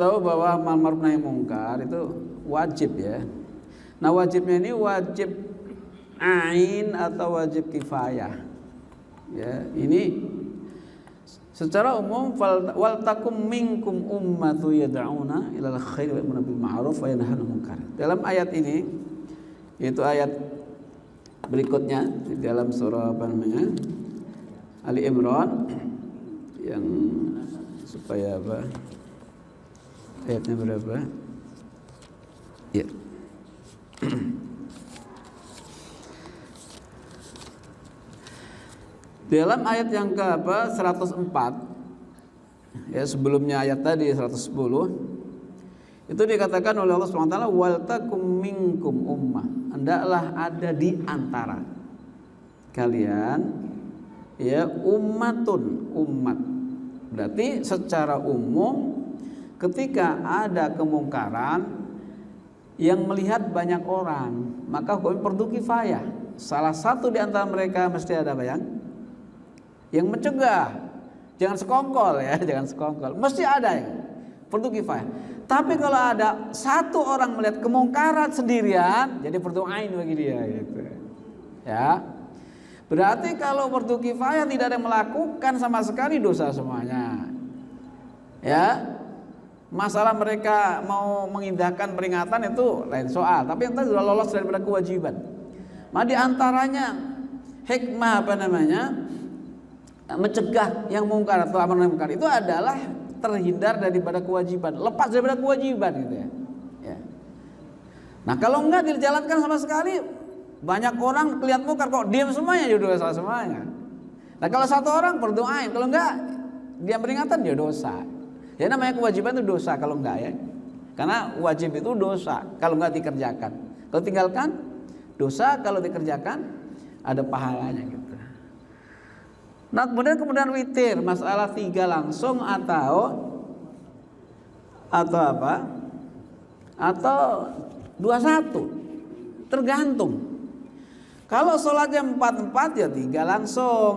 tahu bahwa amar ma'ruf nahi munkar itu wajib ya. Nah wajibnya ini wajib ain atau wajib kifayah. Ya, ini secara umum wal takum minkum ummatu yad'una ilal khairi wa ya'muruna bil ma'ruf wa yanhauna 'anil munkar. Dalam ayat ini yaitu ayat berikutnya di dalam surah apa namanya? Ali Imran yang supaya apa? Ayatnya berapa? Ya. Dalam ayat yang ke apa 104 ya, sebelumnya ayat tadi 110 itu dikatakan oleh Allah SWT wal takum minkum ummah, hendaklah ada di antara kalian ya ummatun, umat. Berarti secara umum ketika ada kemungkaran yang melihat banyak orang, maka hukum fardu kifayah. Salah satu di antara mereka mesti ada yang mencegah. Jangan sekongkol ya, jangan sekongkol. Mesti ada yang fardu kifayah. Tapi kalau ada satu orang melihat kemungkaran sendirian, jadi fardu ain bagi dia gitu. Ya. Berarti kalau fardu kifayah tidak ada yang melakukan sama sekali, dosa semuanya. Ya. Masalah mereka mau mengindahkan peringatan itu lain soal, tapi yang tadi sudah lolos daripada kewajiban. Nah di antaranya hikmah apa namanya? Mencegah yang mungkar atau amar nahi munkar itu adalah terhindar daripada kewajiban, lepas daripada kewajiban gitu ya. Ya. Nah kalau enggak dijalankan sama sekali, banyak orang kelihatan munkar kok diam semuanya, ya dosa semuanya. Nah kalau satu orang berdoain, kalau enggak dia peringatan dia dosa. Ya namanya kewajiban itu dosa kalau enggak ya. Karena wajib itu dosa kalau enggak dikerjakan. Kalau tinggalkan dosa, kalau dikerjakan ada pahalanya gitu. Nah kemudian witir, masalah 3 langsung atau apa? Atau 21, tergantung. Kalau sholatnya 4-4 ya 3 langsung.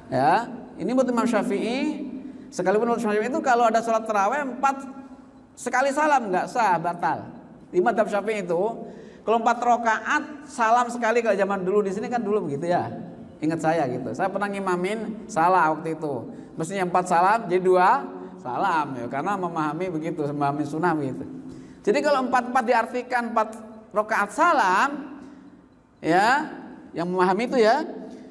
Ya, ini menurut Imam Syafi'i. Sekalipun menurut Syafi'i itu kalau ada sholat tarawih 4 sekali salam nggak sah, batal. Di mazhab Syafi'i itu kalau 4 rakaat salam sekali, kalau zaman dulu di sini kan dulu begitu ya. Ingat saya gitu. Saya pernah ngimamin salah waktu itu. Mestinya 4 salam jadi 2 salam ya, karena memahami begitu, memahami sunnah begitu. Jadi kalau 4-4 diartikan 4 rakaat salam ya, yang memahami itu ya,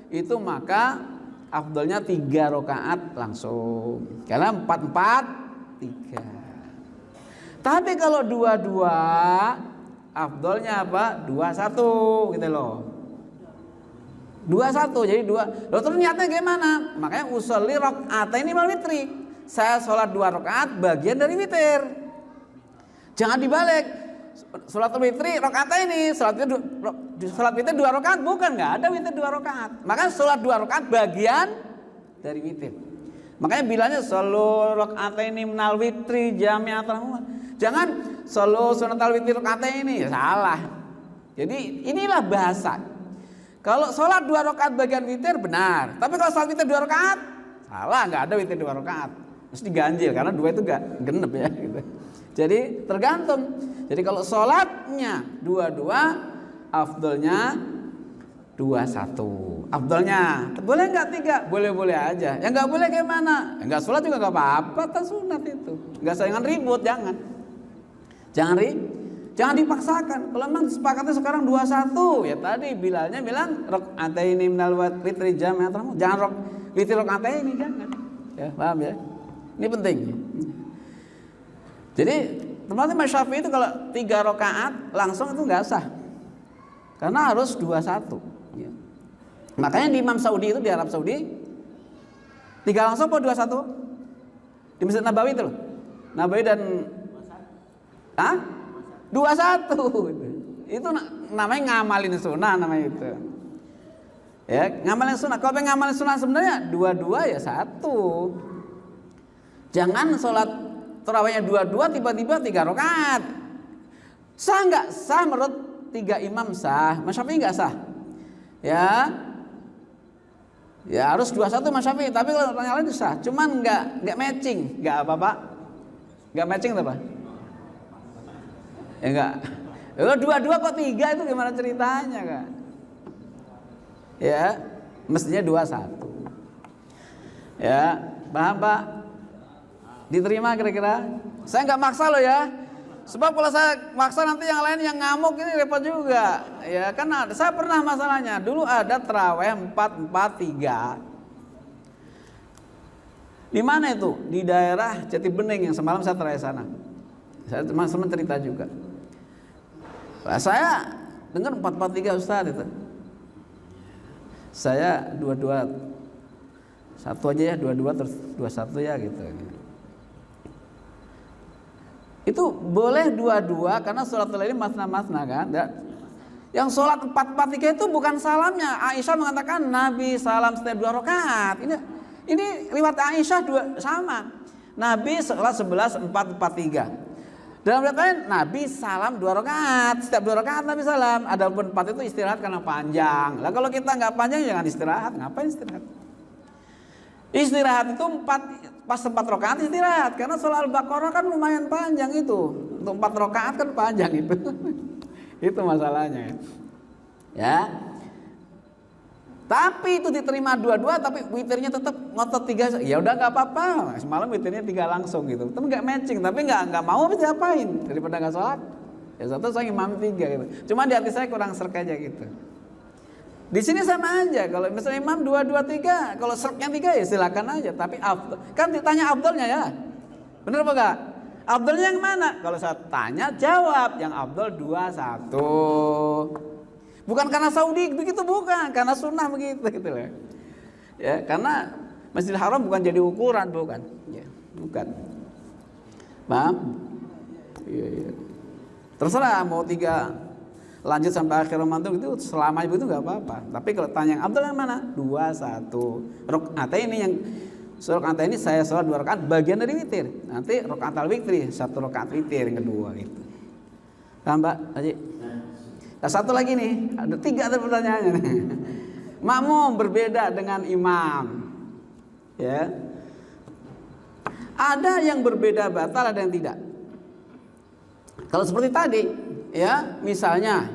itu maka afdalnya 3 rakaat langsung. Karena 4-4 3. Tapi kalau 2-2 afdalnya apa? 2-1 gitu loh. 2-1 jadi 2. Loh terus niatnya gimana? Makanya usolli rakaataini mal witri. Saya sholat 2 rakaat bagian dari witir. Jangan dibalik. Sholat witri rakaataini, sholat witir 2 rakaat, bukan, enggak ada witir 2 rakaat. Makanya sholat 2 rakaat bagian dari witir. Makanya bilangnya shollu rakaataini minal witri jami'atan. Jangan shollu sunatal witri rakaataini, ya salah. Jadi inilah bahasa. Kalau sholat 2 rakaat bagian witir benar, tapi kalau sholat witir 2 rakaat salah, nggak ada witir 2 rakaat, mesti ganjil karena 2 itu nggak genep ya. Gitu. Jadi tergantung. Jadi kalau sholatnya 2-2, afdolnya 2-1. Afdolnya boleh nggak 3? Boleh-boleh aja. Yang nggak boleh gimana? Nggak sholat juga nggak apa-apa, tak sunat itu. Nggak jangan ribut, jangan ribut. Jangan dipaksakan. Kalau memang disepakati sekarang 2-1, ya tadi Bilalnya bilang rakaataini minal witri jami'atan. Jangan witir rakaataini, jangan. Ya, paham ya? Ini penting. Jadi, teman-teman Imam Syafi'i itu kalau 3 rakaat langsung itu enggak sah. Karena harus 2-1, ya. Makanya di Imam Saudi itu di Arab Saudi 3 langsung apa 2-1? Di Masjid Nabawi itu loh. Nabawi dan 2-1 itu namanya ngamalin sunnah namanya itu. Ya, ngamalin sunnah. Kalau pengen ngamalin sunnah sebenarnya 2-2 ya 1. Jangan sholat tarawihnya 2-2 tiba-tiba 3 rakaat. Sah nggak? Sah menurut 3 imam sah. Mas Syafi'i nggak sah. Ya harus 2-1 Mas Syafi'i. Tapi kalau yang lain sah. Cuman nggak matching, nggak apa-apa. Nggak matching apa? Ya enggak. Kalau dua kok 3 itu gimana ceritanya kan? Ya, mestinya 2-1. Ya, paham Pak? Diterima kira-kira? Saya nggak maksa loh ya. Sebab kalau saya maksa nanti yang lain yang ngamuk ini repot juga. Ya, karena saya pernah masalahnya. Dulu ada tarawih 4-4-3. Di mana itu? Di daerah Jati Bening yang semalam saya terawih sana. Saya teman-teman cerita juga. Nah, saya dengar 4-4-3 Ustaz itu. Saya 2-2 satu aja ya, 2-2 terus 2-1 ya gitu. Itu boleh 2-2 karena sholat ini masna-masna kan. Yang sholat 4-4-3 itu bukan salamnya. Aisyah mengatakan Nabi salam setiap 2 rakaat. Ini riwayat Aisyah sama. Nabi sholat 11 4-4-3. Dalam riwayat lain Nabi salam 2 rakaat. Setiap 2 rakaat Nabi salam. Adapun 4 itu istirahat karena panjang. Lah kalau kita nggak panjang jangan istirahat. Ngapain istirahat? Istirahat itu pas 4 rakaat istirahat. Karena sholat Al-Baqarah kan lumayan panjang itu. Untuk 4 rakaat kan panjang itu. Itu masalahnya. Ya. Tapi itu diterima 2-2 tapi witirnya tetap ngotot 3. Ya udah nggak apa-apa. Semalam witirnya 3 langsung gitu. Tapi nggak matching, tapi nggak mau habis diapain daripada nggak sholat. Ya satu saya imam 3 gitu. Cuma di hati saya kurang serk aja gitu. Di sini sama aja. Kalau misalnya imam 2-2-3, kalau serknya 3 ya silakan aja. Tapi kan ditanya afdalnya ya. Bener apa enggak? Afdalnya yang mana? Kalau saya tanya jawab yang afdal 2-1. Bukan karena Saudi begitu, bukan, karena sunnah begitu gitu loh. Ya, karena Masjidil Haram bukan jadi ukuran, bukan. Ya, bukan. Paham? Iya. Terserah mau 3 lanjut sampai akhir Ramadan itu selama itu enggak apa-apa. Tapi kalau tanya yang afdal yang mana? 2-1. Rakaat ini yang rakaat ini saya sholat 2 rakaat bagian dari witir. Nanti rakaat al-witri 1 rakaat witir yang kedua gitu. Paham, Mbak? Haji? Nah, satu lagi nih, ada 3 pertanyaannya nih. Makmum berbeda dengan imam. Ya. Ada yang berbeda batal, ada yang tidak. Kalau seperti tadi, ya, misalnya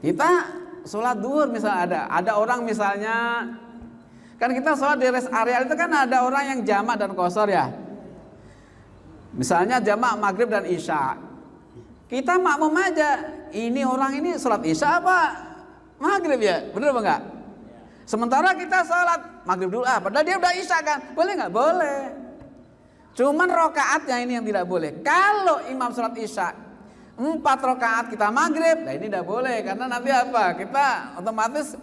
kita sholat duhur misalnya ada orang misalnya kan kita sholat di rest area itu kan ada orang yang jamak dan qashar ya. Misalnya jamak maghrib dan isya. Kita makmum aja. Ini orang ini sholat isya apa maghrib ya? Bener apa enggak? Sementara kita sholat maghrib dulu, padahal dia udah isya kan? Boleh nggak? Boleh. Cuman rokaatnya ini yang tidak boleh. Kalau imam sholat isya 4 rakaat kita maghrib, nah ini tidak boleh karena nanti apa? Kita otomatis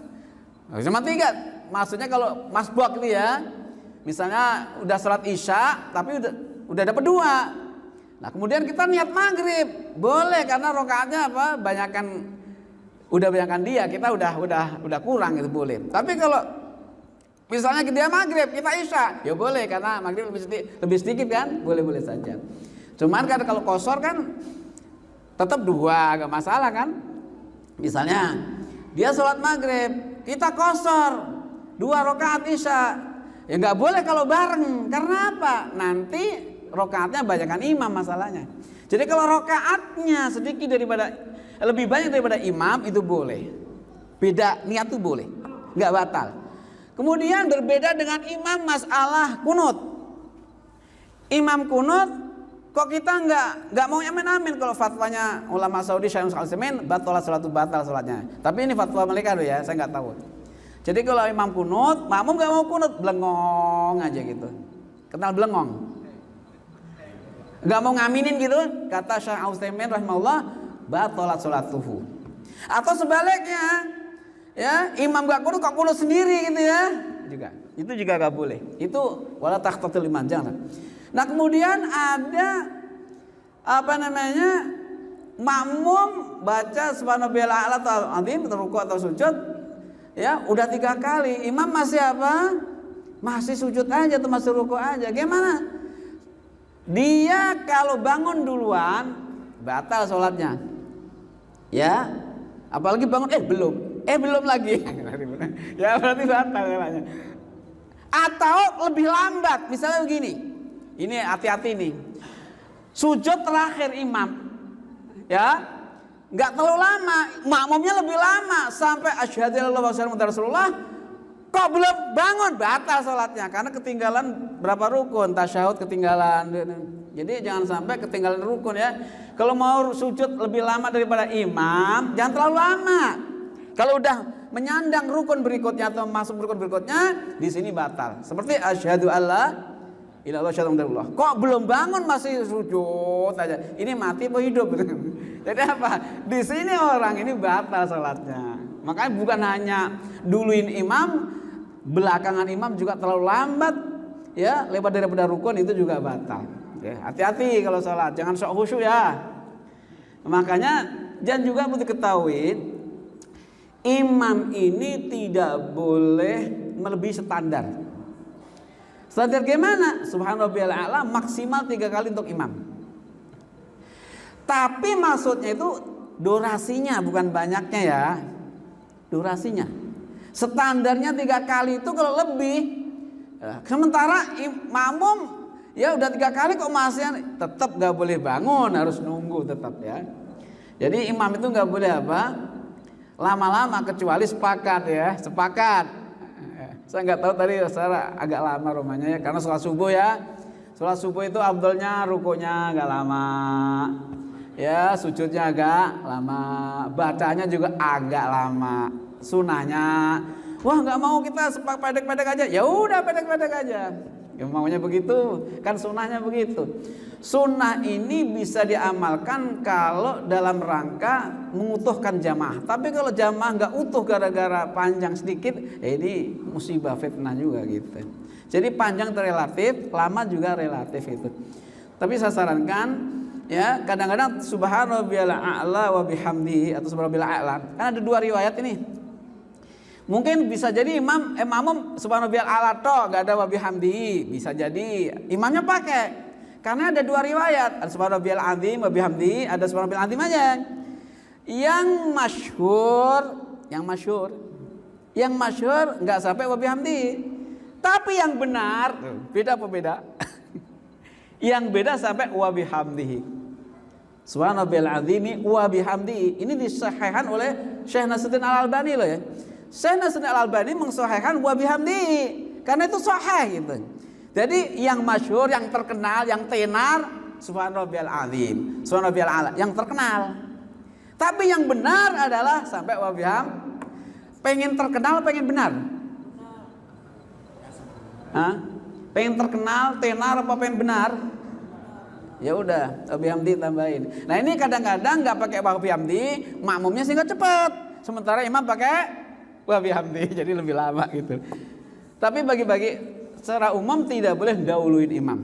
cuma 3. Maksudnya kalau masbuk ini ya, misalnya udah sholat isya tapi udah dapat 2. Nah kemudian kita niat maghrib, boleh karena rokaatnya apa? Banyakan dia, kita udah kurang itu boleh. Tapi kalau misalnya dia maghrib, kita isya, ya boleh karena maghrib lebih sedikit kan, boleh saja. Cuman kan kalau qashar kan tetap 2, gak masalah kan? Misalnya dia sholat maghrib, kita qashar 2 rakaat isya, ya nggak boleh kalau bareng. Karena apa? Nanti rokaatnya banyakkan imam masalahnya. Jadi kalau rokaatnya lebih banyak daripada imam itu boleh. Beda niat itu boleh, nggak batal. Kemudian berbeda dengan imam masalah kunut. Imam kunut kok kita nggak mau amin kalau fatwanya ulama Saudi Syaikhul Al-Utsaimin batal salatnya. Tapi ini fatwa mereka ya, saya nggak tahu. Jadi kalau imam kunut, makmum nggak mau kunut, belengong aja gitu. Kenal belengong? Nggak mau ngaminin gitu, kata Syekh Al-Utsaimin rahimahullah, batalat salatuhu. Atau sebaliknya, ya imam nggak kunut kok kunut sendiri gitu ya, itu juga nggak boleh. Itu wala taqtatil iman, jangan. Nah kemudian ada makmum baca subhanallahil a'la atau azim ruku atau sujud, ya udah 3 kali, imam masih apa? Masih sujud aja atau masih ruku aja, gimana? Dia kalau bangun duluan batal sholatnya, ya. Apalagi bangun belum lagi, ya berarti batal sholatnya. Atau lebih lambat, misalnya begini, Ini hati-hati nih. Sujud terakhir imam, ya, nggak terlalu lama. Makmumnya lebih lama sampai asyhadu an la ilaha illallah Rasulullah. Kok belum bangun, batal sholatnya karena ketinggalan berapa rukun, tasyahud ketinggalan. Jadi jangan sampai ketinggalan rukun ya. Kalau mau sujud lebih lama daripada imam, jangan terlalu lama. Kalau udah menyandang rukun berikutnya atau masuk rukun berikutnya, di sini batal. Seperti asyhadu alla ilaha illallah. Kok belum bangun masih sujud aja. Ini mati apa hidup? Jadi apa? Di sini orang ini batal salatnya. Makanya bukan hanya duluin imam, belakangan imam juga terlalu lambat, ya, lebar daripada rukun itu juga batal. Ya, hati-hati kalau salat, jangan sok khusyuk ya. Makanya jangan juga perlu diketahui, imam ini tidak boleh melebihi standar. Standar gimana? Subhanallahil a'la maksimal 3 kali untuk imam. Tapi maksudnya itu durasinya, bukan banyaknya ya. Durasinya. Standarnya 3 kali itu kalau lebih. Sementara makmum ya udah 3 kali kok masih tetap gak boleh bangun, harus nunggu tetap ya. Jadi imam itu gak boleh apa? Lama-lama kecuali sepakat ya, sepakat. Saya nggak tahu tadi secara agak lama rumahnya ya, karena sholat subuh ya. Sholat subuh itu abdolnya rukunya agak lama, ya sujudnya agak lama, bacanya juga agak lama, sunahnya. Wah nggak mau kita pendek-pendek aja, ya udah pendek-pendek aja. Ya, maunya begitu, kan sunahnya begitu. Sunnah ini bisa diamalkan kalau dalam rangka mengutuhkan jamaah. Tapi kalau jamaah nggak utuh gara-gara panjang sedikit, ini musibah fitnah juga gitu. Jadi panjang relatif, lama juga relatif itu. Tapi saya sarankan, ya kadang-kadang subhanallahil a'la wa bihamdihi atau subhanallahil a'la. Kan ada 2 riwayat ini. Mungkin bisa jadi makmum subhanallahil a'la toh, nggak ada wa bihamdihi. Bisa jadi imamnya pakai. Karena ada 2 riwayat, ada subhanallahil azim wa bihamdihi, ada subhanallahil azim aja. Yang masyhur nggak sampai wa bihamdihi. Tapi yang benar, beda apa beda? Yang beda sampai wa bihamdihi. Subhanallahil azim wa bihamdihi. Ini disahihkan oleh Syekh Nasruddin Al-Albani loh ya. Syekh Nasruddin Al-Albani mensahihkan wa bihamdihi karena itu sahih gitu. Jadi yang masyhur, yang terkenal, yang tenar subhanallahil azim, subhanallahil a'la, yang terkenal. Tapi yang benar adalah sampai wa biham. Pengen terkenal, pengen benar? Hah? Pengen terkenal, tenar apa pengen benar? Ya udah, wa bihamdi tambahin. Nah, ini kadang-kadang enggak pakai wa bihamdi, makmumnya sehingga cepat. Sementara imam pakai wa bihamdi, jadi lebih lama gitu. Tapi bagi-bagi secara umum tidak boleh dahuluin imam.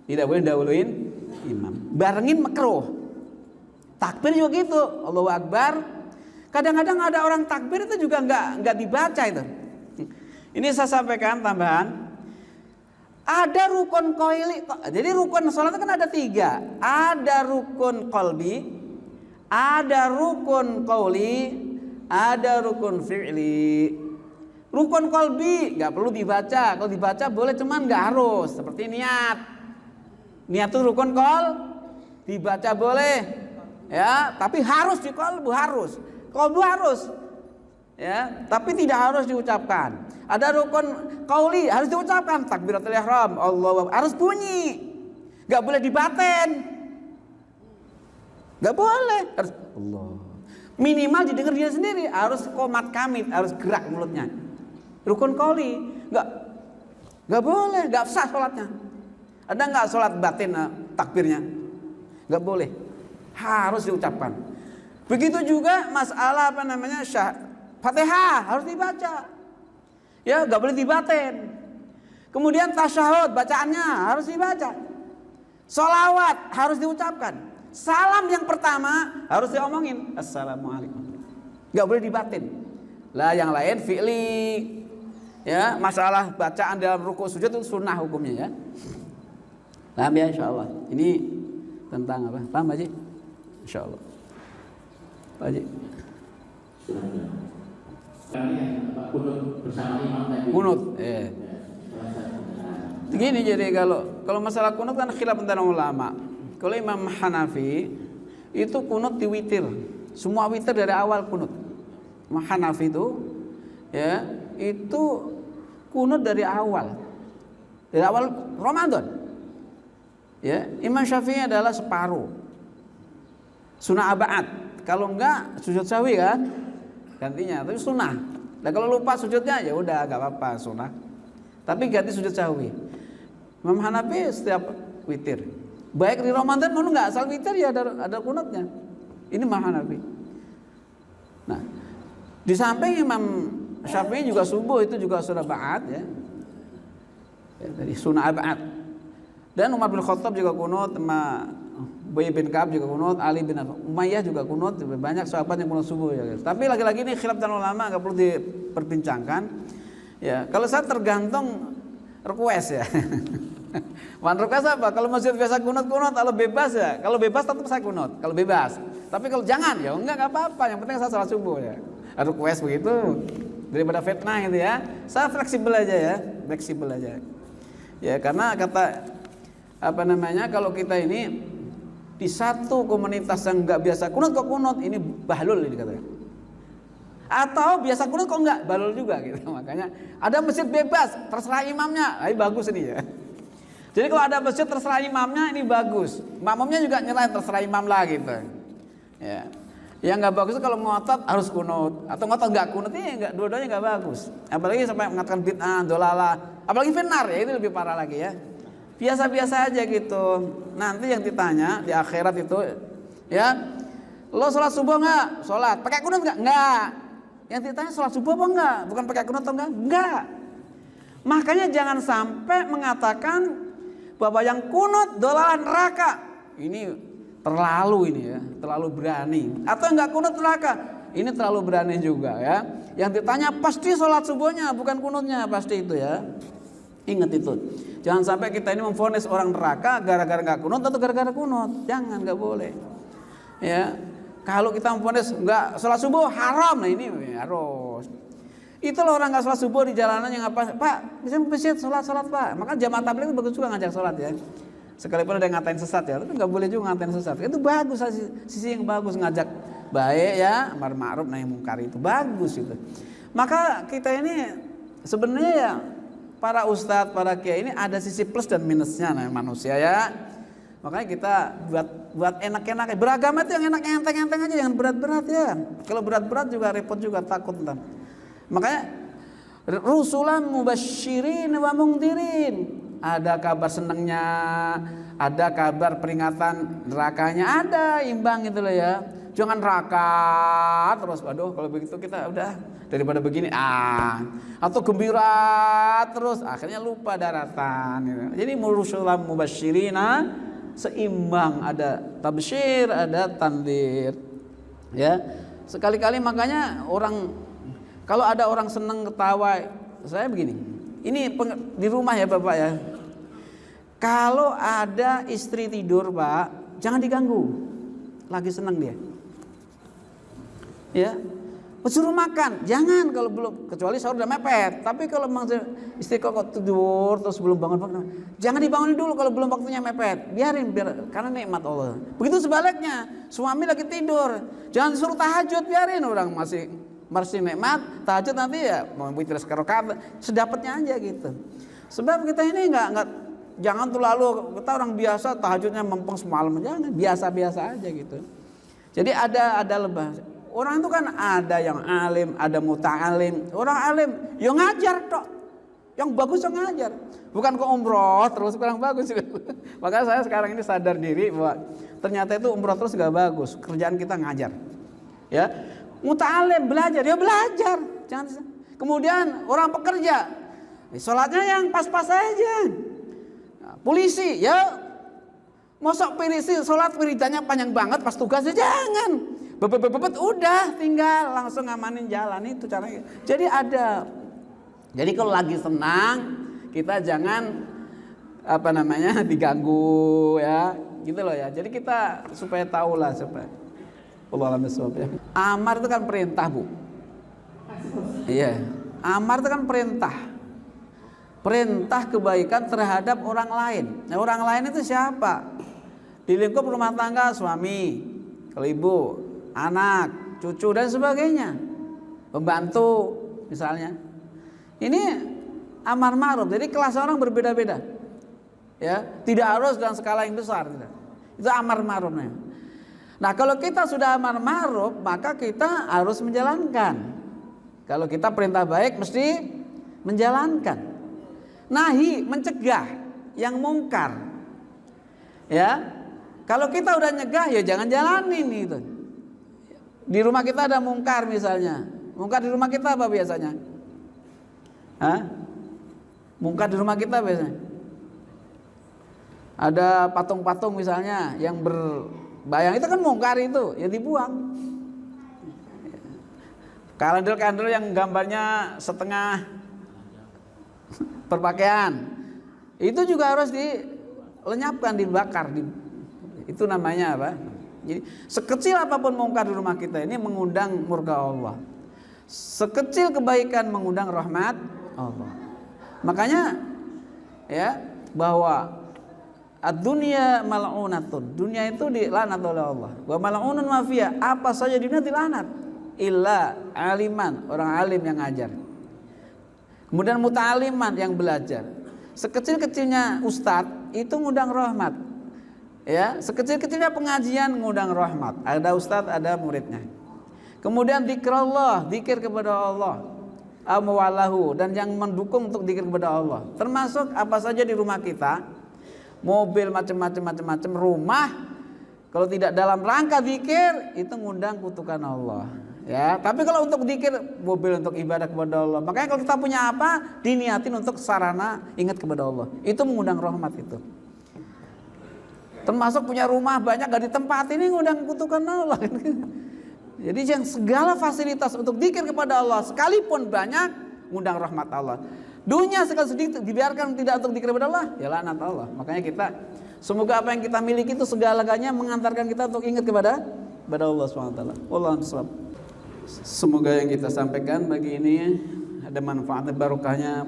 Tidak boleh dahuluin imam. Barengin makruh. Takbir juga gitu. Allahu Akbar. Kadang-kadang ada orang takbir itu juga enggak dibaca itu. Ini saya sampaikan tambahan. Ada rukun qauli. Jadi rukun salat kan ada 3. Ada rukun qalbi, ada rukun qauli, ada rukun fi'li. Rukun qalbi nggak perlu dibaca. Kalau dibaca boleh, cuman nggak harus. Seperti niat. Niat itu rukun dibaca boleh, ya. Tapi harus di qalbu harus. Qalbu harus, ya. Tapi tidak harus diucapkan. Ada rukun qauli harus diucapkan. Takbiratul ihram, Allahu Akbar, harus bunyi. Nggak boleh dibaten. Nggak boleh. Harus Allah. Minimal didengar dia sendiri. Harus qomat kamit, harus gerak mulutnya. Rukun qauli nggak boleh, nggak sah sholatnya. Ada nggak sholat batin takbirnya? Nggak boleh, harus diucapkan. Begitu juga masalah Fatihah harus dibaca, ya nggak boleh dibatin. Kemudian tasyahud bacaannya harus dibaca. Sholawat harus diucapkan. Salam yang pertama harus diomongin, assalamualaikum. Nggak boleh dibatin. Lah yang lain fi'li. Ya, masalah bacaan dalam ruku sujud itu sunnah hukumnya ya. Paham ya insyaallah. Ini tentang apa? Paham Haji? Insyaallah. Pak Haji. Kunut bersama imam tadi. Kunut, Gini, jadi kalau masalah kunut kan khilaf antara ulama. Kalau Imam Hanafi itu kunut di witir, semua witir dari awal kunut. Imam Hanafi itu ya itu kunut dari awal Ramadan. Ya, Imam Syafi'i adalah separuh sunnah abaat. Kalau enggak sujud sahwi kan gantinya, tapi sunnah. Dan kalau lupa sujudnya ya udah enggak apa-apa sunnah. Tapi ganti sujud sahwi. Imam Hanafi setiap witir. Baik di Ramadan mau enggak asal witir ya ada kunutnya. Ini Imam Hanafi. Nah, di samping Imam Syafi'i juga subuh itu juga sunnah ba'at ya. Dari sunnah abad. Dan Umar bin Khattab juga kunut, sama Ubay bin Ka'ab juga kunut, Ali bin Umayyah juga kunut, banyak sahabat yang kunut subuh ya. Tapi lagi-lagi ini khilaf dan ulama enggak perlu diperbincangkan. Ya, kalau saya tergantung request ya. Wan request apa? Kalau masjid biasa kunut, kalau bebas ya. Kalau bebas tetap saya kunut, kalau bebas. Tapi kalau jangan ya enggak apa-apa, yang penting saya salat subuh ya. Request begitu. Daripada fitnah gitu ya. Saya fleksibel aja ya, fleksibel aja. Ya, karena kata kalau kita ini di satu komunitas yang nggak biasa kunut kok kunut, ini bahlul ini katanya. Atau biasa kunut kok nggak, bahlul juga gitu. Makanya ada masjid bebas, terserah imamnya, ini bagus ini ya. Jadi kalau ada masjid terserah imamnya ini bagus. Makmumnya juga nyerahin terserah imam lah gitu. Ya. Yang nggak bagus itu kalau ngotot harus kunut atau ngotot nggak kunut, ini nggak, dua-duanya nggak bagus. Apalagi sampai mengatakan bid'ah, dolalah, apalagi finar ya, itu lebih parah lagi ya. Biasa-biasa aja gitu. Nanti yang ditanya di akhirat itu ya, lo sholat subuh nggak? Sholat. Pakai kunut nggak? Nggak. Yang ditanya sholat subuh apa enggak? Bukan pakai kunut atau enggak? Enggak. Makanya jangan sampai mengatakan bahwa yang kunut dolalan neraka. Ini terlalu ini ya, terlalu berani. Atau enggak kunut neraka, ini terlalu berani juga ya. Yang ditanya pasti sholat subuhnya, bukan kunutnya, pasti itu ya. Ingat itu. Jangan sampai kita ini memvonis orang neraka gara-gara enggak kunut atau gara-gara kunut. Jangan, enggak boleh. Ya. Kalau kita memvonis enggak sholat subuh haram, nah ini harus. Itu loh orang enggak sholat subuh di jalanan yang apa? Pak, bisa masjid sholat Pak. Maka jamaah tabligh itu bagus juga ngajak sholat ya. Sekalipun ada yang ngatain sesat ya, tapi nggak boleh juga ngatain sesat. Itu bagus, sisi yang bagus, ngajak baik ya, amar ma'ruf nahi munkar itu bagus itu. Maka kita ini sebenarnya ya para ustadz, para kiai ini ada sisi plus dan minusnya namanya manusia ya. Makanya kita buat enak-enak. Beragama itu yang enak enteng-enteng aja, jangan berat-berat ya. Kalau berat-berat juga repot juga, takut ntar. Makanya rusulan mubasysyirin wa mungdirin. Ada kabar senangnya, ada kabar peringatan nerakanya, ada imbang gitu loh ya. Jangan neraka terus, waduh kalau begitu kita udah daripada begini atau gembira terus akhirnya lupa daratan gitu. Jadi rusulan mubasysyirina seimbang, ada tabsyir, ada tandir. Ya. Sekali-kali makanya orang kalau ada orang senang ketawa, saya begini. Ini di rumah ya Bapak ya. Kalau ada istri tidur Pak, jangan diganggu. Lagi senang dia. Ya. Suruh makan, jangan kalau belum, kecuali sahur udah mepet. Tapi kalau memang istri kok tidur terus belum bangun, jangan dibangunin dulu kalau belum waktunya mepet. Biarin karena nikmat Allah. Begitu sebaliknya, suami lagi tidur, jangan disuruh tahajud, biarin orang masih nikmat, tahajud nanti ya mau witir rakaat sedapatnya aja gitu. Sebab kita ini enggak jangan terlalu, kita orang biasa tahajudnya mempeng semalam, jangan, biasa-biasa aja gitu. Jadi ada lebah. Orang itu kan ada yang alim, ada muta'alim. Orang alim yang ngajar tok. Yang bagus yang ngajar. Bukan ke umroh terus kurang bagus. Makanya saya sekarang ini sadar diri bahwa ternyata itu umroh terus gak bagus. Kerjaan kita ngajar. Ya. Muta'alim belajar, ya belajar. Jangan. Kemudian orang pekerja, sholatnya yang pas-pas aja. Nah, polisi, ya mosok polisi sholat wiridannya panjang banget pas tugasnya, jangan. Bebet udah tinggal langsung ngamanin jalan, itu caranya. Jadi ada. Jadi kalau lagi senang kita jangan diganggu ya, gitu loh ya. Jadi kita supaya tahu lah supaya. Allah ya. Amar itu kan perintah Bu. Iya. Amar itu kan perintah. perintah kebaikan terhadap orang lain. Nah, orang lain itu siapa? Di lingkup rumah tangga, suami, kalau ibu, anak, cucu dan sebagainya, pembantu misalnya. Ini amar ma'ruf. Jadi kelas orang berbeda-beda. Ya, tidak harus dalam skala yang besar, tidak. Itu amar ma'rufnya. Nah, kalau kita sudah amar ma'ruf, maka kita harus menjalankan. Kalau kita perintah baik mesti menjalankan. Nahi, mencegah yang mungkar. Ya, kalau kita udah nyegah ya jangan jalanin itu. Di rumah kita ada mungkar misalnya. Mungkar di rumah kita apa biasanya? Hah? Mungkar di rumah kita biasanya. Ada patung-patung misalnya yang berbayang, itu kan mungkar itu, ya dibuang. Kandel-kandel yang gambarnya setengah berpakaian, itu juga harus dilenyapkan, dibakar. Itu namanya apa? Jadi sekecil apapun mungkar di rumah kita ini mengundang murka Allah. Sekecil kebaikan mengundang rahmat Allah. Makanya ya, bahwa ad-dunya mal'unatun, dunia itu dilaknat oleh Allah. Wa mal'unun ma fiha, apa saja di dunia dilaknat, illa aliman, orang alim yang ngajar. Kemudian muta'aliman, yang belajar. Sekecil-kecilnya ustadz itu ngundang rahmat. Ya, sekecil-kecilnya pengajian ngundang rahmat. Ada ustadz, ada muridnya. Kemudian zikrullah, zikir kepada Allah. Amwalahu, dan yang mendukung untuk zikir kepada Allah. Termasuk apa saja di rumah kita, mobil macam-macam, rumah, kalau tidak dalam rangka zikir itu ngundang kutukan Allah. Ya, tapi kalau untuk zikir, mobil untuk ibadah kepada Allah. Makanya kalau kita punya apa, diniatin untuk sarana ingat kepada Allah. Itu mengundang rahmat itu. Termasuk punya rumah banyak gak ditempatin, ini ngundang kutukan Allah. Jadi yang segala fasilitas untuk zikir kepada Allah sekalipun banyak, ngundang rahmat Allah. Dunia sekali sedikit dibiarkan tidak untuk zikir kepada Allah, ya laknat Allah. Makanya kita, semoga apa yang kita miliki itu segala-galanya mengantarkan kita untuk ingat kepada Allah SWT. Wallahu a'lam. Semoga yang kita sampaikan bagi ini ada manfaat dan barokahnya,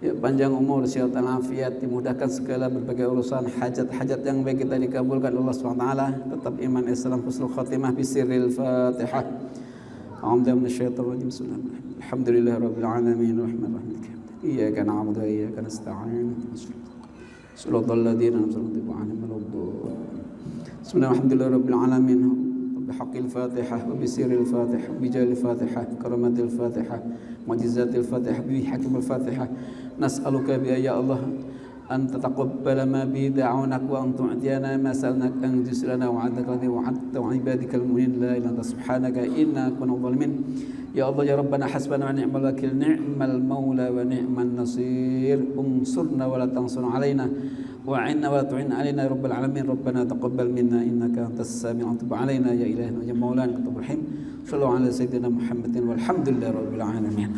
ya, panjang umur, sehat dan afiat, dimudahkan segala berbagai urusan, hajat-hajat yang baik kita dikabulkan Allah SWT. Tetap iman Islam, husnul khatimah, bisirril Fatihah. A'udzu minasyaitonir rajim. Bismillahirrahmanirrahim. Alhamdulillahirabbil alamin, arrahmanirrahim. Iyyaka na'budu wa iyyaka nasta'in. Shiratal ladzina an'amta 'alaihim Bismillahirrahmanirrahim. Alamin. بحق الفاتحة وبسير الفاتحة وبجال الفاتحة بكرامة الفاتحة معجزات الفاتحة بحكم الفاتحة نسألك بأن يا الله أن تتقبل ما به دعونك وأن تعطينا ما سألناك أن تجزل لنا وعدك الذي وعدت وعبادك المؤمنين لا إله إلا أنت سبحانك إنا كنا ظالمين. يا الله يا ربنا حسبنا ونعم الوكيل نعم المولى ونعم النصير انصرنا ولا تنصر علينا وعنا ولا تعن علينا يا رب العالمين. ربنا تقبل منا إنك أنت السميع وتب علينا يا إلهنا يا مولانا الرحيم. صلوا على سيدنا محمد والحمد لله رب العالمين.